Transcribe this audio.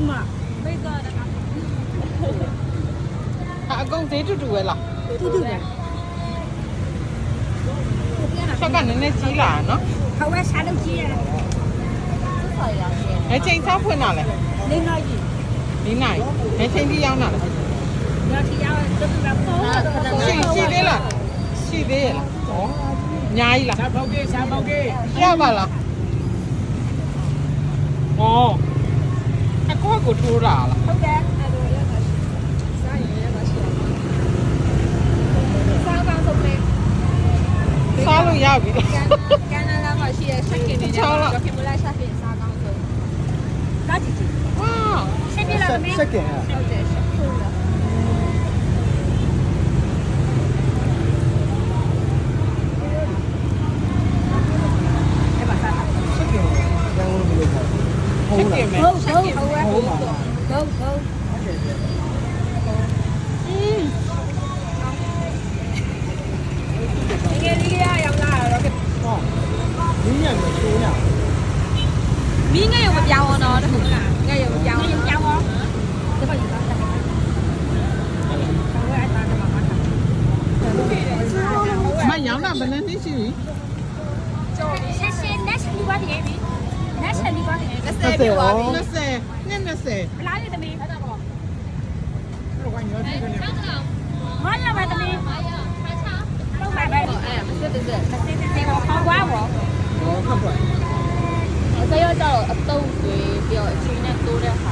嘛，那个那个， အကုန်သေးတူတူပဲလား 嘟嘟的。 ချက်ကနည်းနည်းကြီးလာနော် 好啊，啥都鸡啊， ဘယ်ချိန်စားဖွင့်တာလဲ 领导鸡， ဒီနိုင်ဘယ်ချိန်ကြီးရောက်တာလဲ 要是要这个包了， ရှိသေးလားရှိသေးရဲ့လားဟောအများကြီးလား ရှာပေါက်ကြီးရှာပေါက်ကြီး ရပါလားဟောအကောကိုထိုးတာလား 好的，那个要个啥人要个啥，三缸送的， စားလို့ရပြီ 干那那个是啥给你的？要给不来啥给三缸送，哪几斤？ ဝါ 谁给了没？ စက်ကင် 好的，是够了。 စက်ကင်ရန်ကုန်လိုမျိုးဟုတ်လား မယ် 好好好啊，好好。 你呀，要哪儿？ ဟောမင်းညံမျိုးချိုးညာ 你应该有个标呢，这是哪？应该有个标，有标哦。这个有标，这个。我爱拿着妈妈看。 မရောင်းတာဘယ်နှစ်နှစ်ရှိပြီ 谢谢，那是你瓜的给你，那是你瓜的给你。 20နှစ်20哪里的没？ တော့ကညောတိကနေ 我要买的没？都买呗。哎，不是不是，这个好瓜哦。 ဟောခပ်ပါ 我这要到东北比较去年多的海。